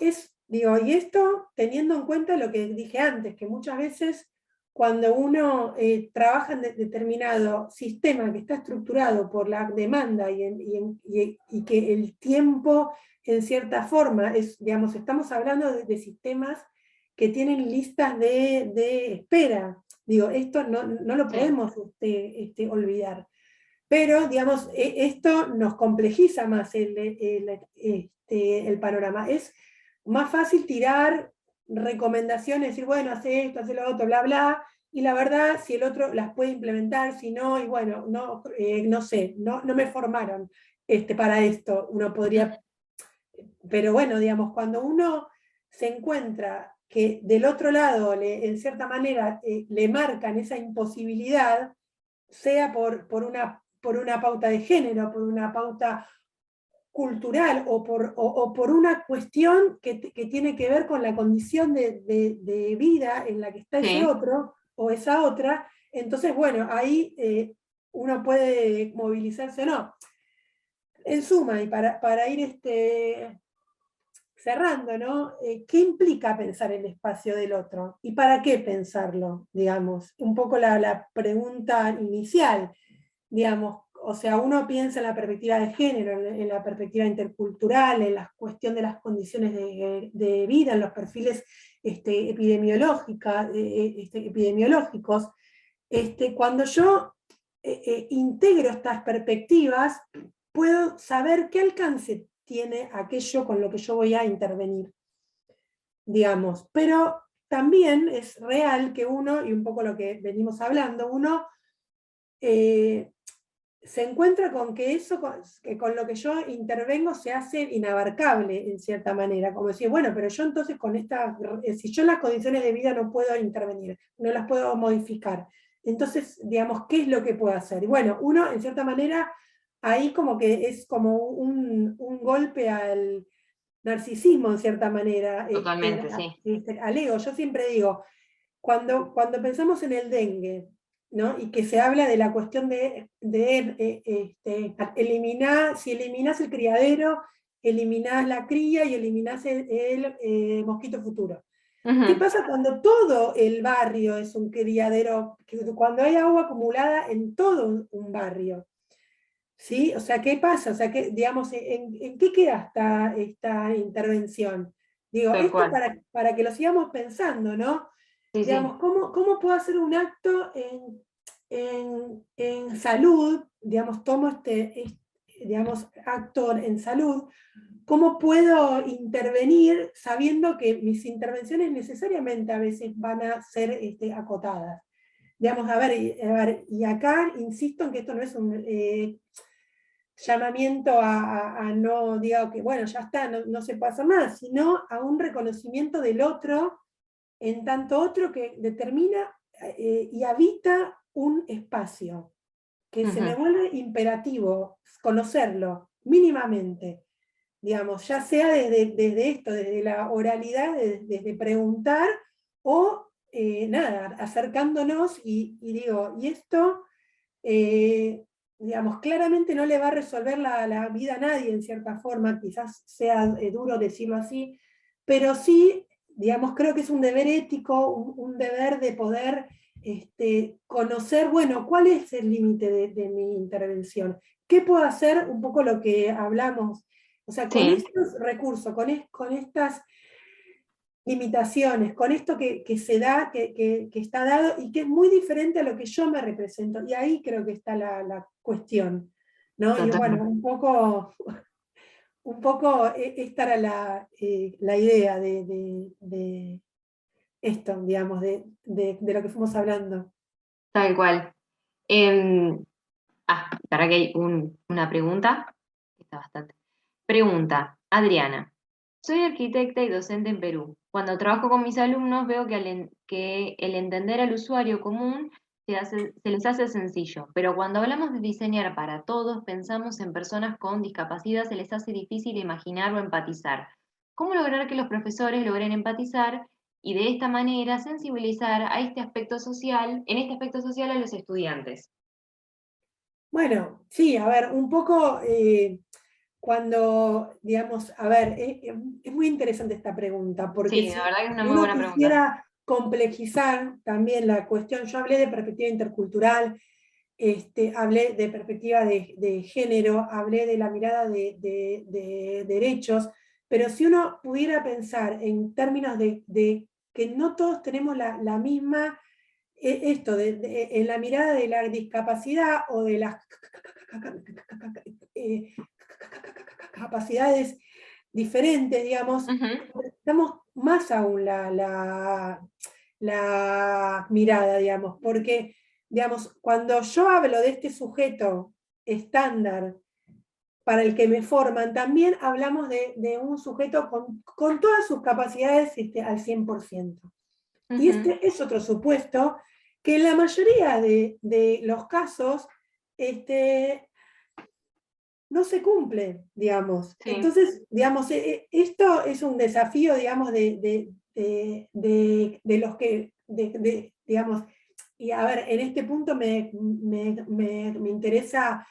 digo, y esto teniendo en cuenta lo que dije antes, que muchas veces cuando uno trabaja en determinado sistema que está estructurado por la demanda y que el tiempo, en cierta forma, digamos, estamos hablando de sistemas que tienen listas de espera. Digo, esto no lo Sí, podemos olvidar. Pero, digamos, esto nos complejiza más el panorama. Es más fácil tirar recomendaciones, decir, bueno, hace esto, hace lo otro, bla, bla, y la verdad, si el otro las puede implementar, si no, y bueno, no sé, no me formaron para esto. Uno podría, pero bueno, digamos, cuando uno se encuentra que del otro lado, en cierta manera, le marcan esa imposibilidad, sea por una pauta de género, por una pauta cultural o por una cuestión que tiene que ver con la condición de vida en la que está ese sí, otro o esa otra. Entonces, bueno, ahí uno puede movilizarse o no. En suma, y para ir cerrando, ¿no? ¿Qué implica pensar el espacio del otro? ¿Y para qué pensarlo? Digamos, un poco la pregunta inicial, digamos, o sea, uno piensa en la perspectiva de género, en la perspectiva intercultural, en la cuestión de las condiciones de vida, en los perfiles epidemiológicos. Cuando yo integro estas perspectivas, puedo saber qué alcance tiene aquello con lo que yo voy a intervenir, digamos. Pero también es real que uno, y un poco lo que venimos hablando, uno se encuentra con que eso, que con lo que yo intervengo se hace inabarcable en cierta manera, como decir, bueno, pero yo entonces con si yo en las condiciones de vida no puedo intervenir, no las puedo modificar, entonces, digamos, ¿qué es lo que puedo hacer? Y bueno, uno, en cierta manera, ahí como que es como un golpe al narcisismo, en cierta manera, Totalmente, sí. al ego. Yo siempre digo, cuando pensamos en el dengue, ¿no? Y que se habla de la cuestión eliminar, si eliminás el criadero, eliminás la cría y eliminás el mosquito futuro. ¿Qué Ujú. pasa cuando todo el barrio es un criadero? Cuando hay agua acumulada en todo un barrio. ¿Sí? O sea, ¿qué pasa? O sea, digamos, ¿en qué queda esta intervención? Digo, Tal esto cual. para que lo sigamos pensando, ¿no? Sí, sí. Digamos, ¿cómo puedo hacer un acto en salud? Digamos, tomo digamos, acto en salud. ¿Cómo puedo intervenir sabiendo que mis intervenciones necesariamente a veces van a ser acotadas? Digamos, a ver, y acá insisto en que esto no es un llamamiento a no, diga que bueno, ya está, no se pasa más, sino a un reconocimiento del otro, en tanto otro que determina y habita un espacio, que se me Ujú. vuelve imperativo conocerlo mínimamente, digamos, ya sea desde esto, desde la oralidad, desde preguntar, o nada, acercándonos y digo, y esto digamos, claramente no le va a resolver la vida a nadie en cierta forma, quizás sea duro decirlo así, pero sí, digamos, creo que es un deber ético, un deber de poder conocer, bueno, cuál es el límite de mi intervención, qué puedo hacer, un poco lo que hablamos, o sea, con Sí, estos recursos, con estas limitaciones, con esto que se da, que está dado y que es muy diferente a lo que yo me represento. Y ahí creo que está la cuestión, ¿no? Y bueno, totalmente. un poco esta era la idea de esto, digamos, de lo que fuimos hablando. Tal cual. Em, para que hay una pregunta. Está bastante. Pregunta, Adriana. Soy arquitecta y docente en Perú. Cuando trabajo con mis alumnos veo que el entender al usuario común se les hace sencillo, pero cuando hablamos de diseñar para todos, pensamos en personas con discapacidad, se les hace difícil imaginar o empatizar. ¿Cómo lograr que los profesores logren empatizar y de esta manera sensibilizar a en este aspecto social a los estudiantes? Bueno, sí, a ver, un poco cuando, digamos, a ver, es muy interesante esta pregunta, porque Sí, la si verdad que es una muy uno buena pregunta. quisiera complejizar también la cuestión, yo hablé de perspectiva intercultural, hablé de perspectiva de género, hablé de la mirada de derechos, pero si uno pudiera pensar en términos de que no todos tenemos la misma, esto, en la mirada de la discapacidad o de las eh, capacidades diferentes, digamos, Ujú. necesitamos más aún la mirada, digamos, porque, digamos, cuando yo hablo de este sujeto estándar para el que me forman, también hablamos de un sujeto con todas sus capacidades al 100%. Y Ujú. este es otro supuesto que en la mayoría de los casos no se cumple, digamos. Sí, Entonces, digamos, esto es un desafío, digamos, de los que, digamos, y a ver, en este punto me interesa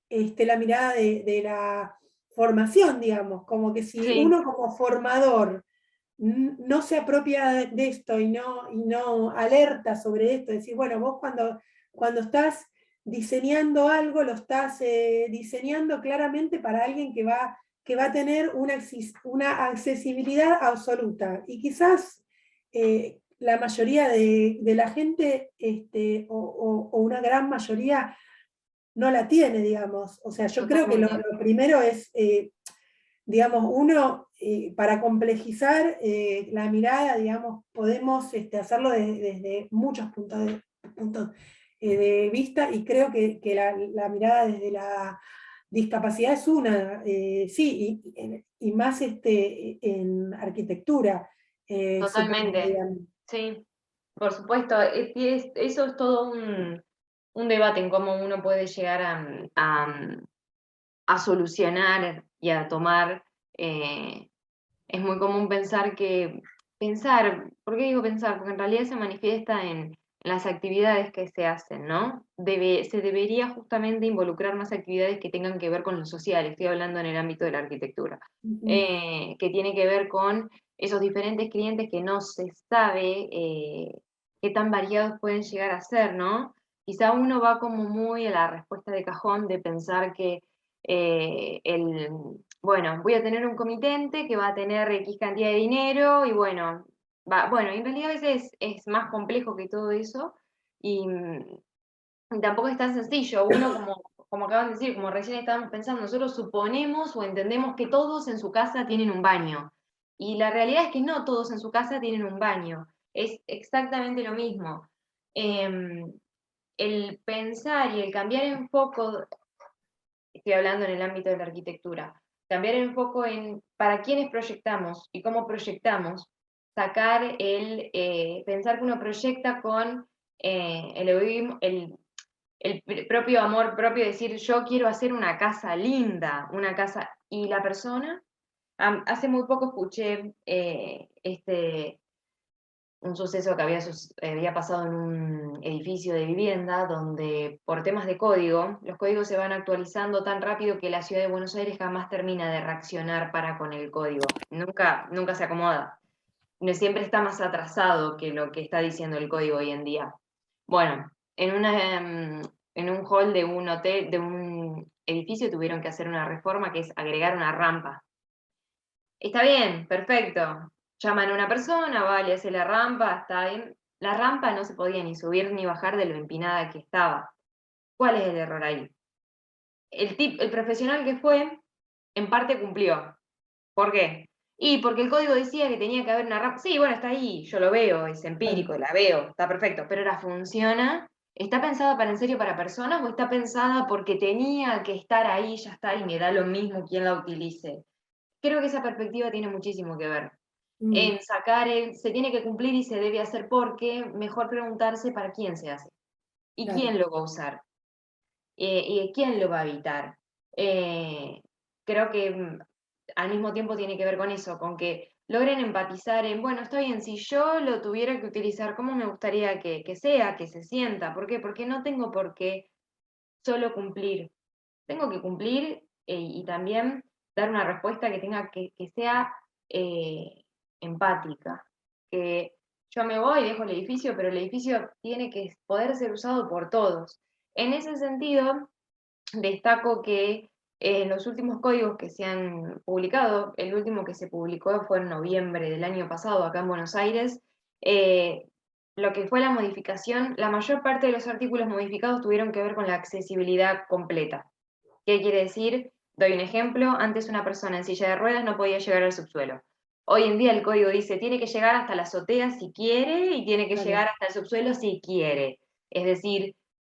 la mirada de la formación, digamos, como que si sí, uno como formador no se apropia de esto y no alerta sobre esto, decir, bueno, vos cuando estás diseñando algo, lo estás diseñando claramente para alguien que va a tener una accesibilidad absoluta. Y quizás la mayoría de la gente, o una gran mayoría, no la tiene, digamos. O sea, yo creo que lo, totalmente. lo primero es digamos, uno, para complejizar la mirada, digamos, podemos hacerlo desde muchos puntos de vista, y creo que la mirada desde la discapacidad es una, sí, y más en arquitectura, supongo, Totalmente, digamos. sí, por supuesto. Eso es todo un debate en cómo uno puede llegar a solucionar y a tomar. Es muy común pensar, ¿por qué digo pensar? Porque en realidad se manifiesta en las actividades que se hacen, ¿no? Se debería justamente involucrar más actividades que tengan que ver con lo social, estoy hablando en el ámbito de la arquitectura, Ujú. que tiene que ver con esos diferentes clientes que no se sabe qué tan variados pueden llegar a ser, ¿no? Quizá uno va como muy a la respuesta de cajón de pensar que bueno, voy a tener un comitente que va a tener X cantidad de dinero y bueno, bueno, en realidad a veces es más complejo que todo eso y tampoco es tan sencillo. Uno, como acaban de decir, como recién estábamos pensando, nosotros suponemos o entendemos que todos en su casa tienen un baño. Y la realidad es que no todos en su casa tienen un baño. Es exactamente lo mismo. Em, el pensar y el cambiar en foco, estoy hablando en el ámbito de la arquitectura, cambiar el foco en para quiénes proyectamos y cómo proyectamos, sacar pensar que uno proyecta con el egoísmo, el propio amor propio, decir yo quiero hacer una casa linda, una casa, y la persona, hace muy poco escuché un suceso que había pasado en un edificio de vivienda donde por temas de código, los códigos se van actualizando tan rápido que la ciudad de Buenos Aires jamás termina de reaccionar para con el código. Nunca se acomoda. Siempre está más atrasado que lo que está diciendo el código hoy en día. Bueno, en un hall de un hotel, de un edificio tuvieron que hacer una reforma que es agregar una rampa. Está bien, perfecto. Llaman a una persona, vale, hace la rampa, está bien. La rampa no se podía ni subir ni bajar de lo empinada que estaba. ¿Cuál es el error ahí? El profesional que fue, en parte cumplió. ¿Por qué? Y porque el código decía que tenía que haber una rampa. Sí, bueno, está ahí, yo lo veo, es Claro. empírico, la veo, está perfecto. Pero ahora funciona. ¿Está pensada para en serio para personas o está pensada porque tenía que estar ahí, ya está, y me da lo mismo quién la utilice? Creo que esa perspectiva tiene muchísimo que ver. Mm, En sacar se tiene que cumplir y se debe hacer porque mejor preguntarse para quién se hace y claro. quién lo va a usar y quién lo va a evitar. Eh, Creo que al mismo tiempo tiene que ver con eso, con que logren empatizar en, bueno, está bien, si yo lo tuviera que utilizar, ¿cómo me gustaría que sea, que se sienta? ¿Por qué? Porque no tengo por qué solo cumplir. Tengo que cumplir y también dar una respuesta que que sea eh, empática. Que yo me voy y dejo el edificio, pero el edificio tiene que poder ser usado por todos. En ese sentido, destaco que en los últimos códigos que se han publicado, el último que se publicó fue en noviembre del año pasado acá en Buenos Aires, eh, lo que fue la modificación, la mayor parte de los artículos modificados tuvieron que ver con la accesibilidad completa. ¿Qué quiere decir? Doy un ejemplo, antes una persona en silla de ruedas no podía llegar al subsuelo. Hoy en día el código dice tiene que llegar hasta la azotea si quiere y tiene que Claro. llegar hasta el subsuelo si quiere. Es decir,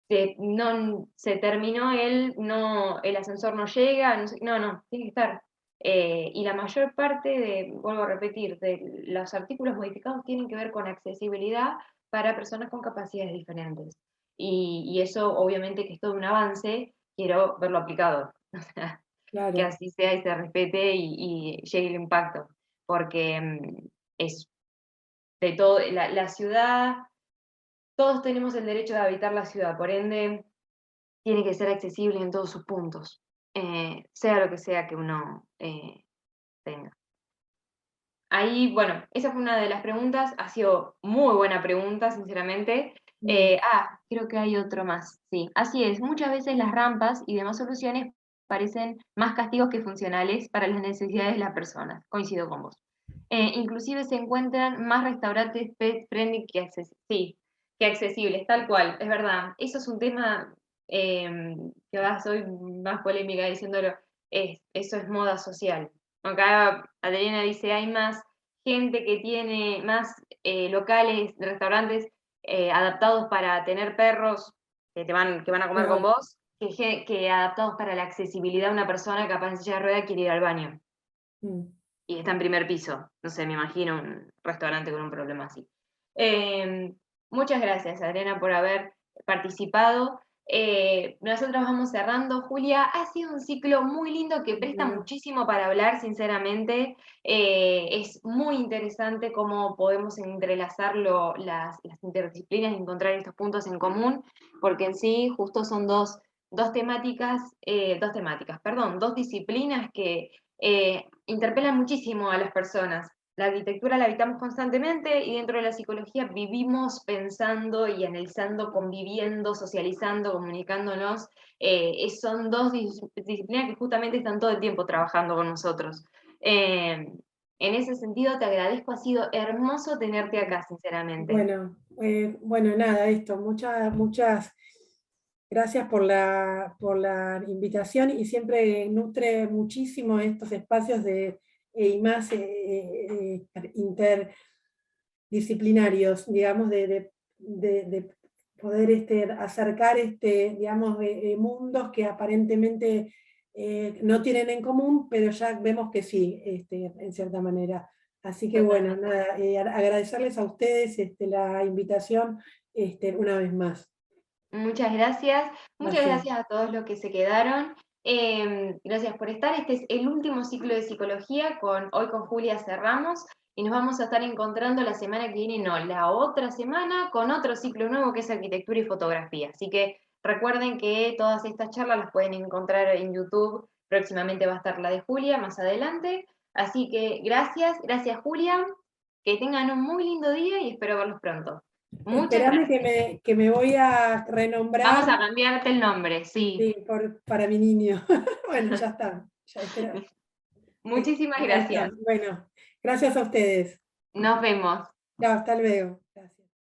se terminó el ascensor no llega, no, tiene que estar. Y la mayor parte vuelvo a repetir, de los artículos modificados tienen que ver con accesibilidad para personas con capacidades diferentes. Y eso obviamente que es todo un avance, quiero verlo aplicado, o sea, que Claro. así sea y se respete y llegue el impacto, porque es de todo, la ciudad, todos tenemos el derecho de habitar la ciudad, por ende, tiene que ser accesible en todos sus puntos, sea lo que sea que uno tenga. Ahí, bueno, esa fue una de las preguntas, ha sido muy buena pregunta, sinceramente. Mm, Creo que hay otro más, sí, así es, muchas veces las rampas y demás soluciones parecen más castigos que funcionales para las necesidades de las personas, coincido con vos. Inclusive se encuentran más restaurantes pet friendly sí, que accesibles, tal cual, es verdad. Eso es un tema que soy más polémica diciéndolo, eso es moda social. Acá Adriana dice, hay más gente que tiene más locales, restaurantes adaptados para tener perros. que van a comer con vos, que adaptados para la accesibilidad a una persona capaz en silla de rueda quiere ir al baño. Y está en primer piso. No sé, me imagino un restaurante con un problema así. Muchas gracias, Adriana, por haber participado. Nosotros vamos cerrando. Julia, ha sido un ciclo muy lindo que presta muchísimo para hablar, sinceramente. Es muy interesante cómo podemos entrelazar las interdisciplinas y encontrar estos puntos en común, porque en sí justo son dos disciplinas que interpelan muchísimo a las personas. La arquitectura la habitamos constantemente y dentro de la psicología vivimos pensando y analizando, conviviendo, socializando, comunicándonos. Son dos disciplinas que justamente están todo el tiempo trabajando con nosotros. En ese sentido te agradezco, ha sido hermoso tenerte acá, sinceramente. Bueno, nada, muchas gracias por la invitación, y siempre nutre muchísimo estos espacios y más interdisciplinarios, digamos, de poder acercar digamos, mundos que aparentemente no tienen en común, pero ya vemos que sí, en cierta manera. Así que bueno, nada, agradecerles a ustedes la invitación una vez más. Muchas gracias. Muchas gracias a todos los que se quedaron. Gracias por estar. Este es el último ciclo de psicología. Hoy con Julia cerramos y nos vamos a estar encontrando la semana que viene, no, la otra semana, con otro ciclo nuevo que es arquitectura y fotografía. Así que recuerden que todas estas charlas las pueden encontrar en YouTube. Próximamente va a estar la de Julia más adelante. Así que gracias Julia. Que tengan un muy lindo día y espero verlos pronto. Muchas Esperame gracias. que me voy a renombrar. Vamos a cambiarte el nombre, sí. Sí, para mi niño. Bueno, ya está. Ya espero. Muchísimas gracias. Bueno, gracias a ustedes. Nos vemos. Chao, hasta luego. Gracias.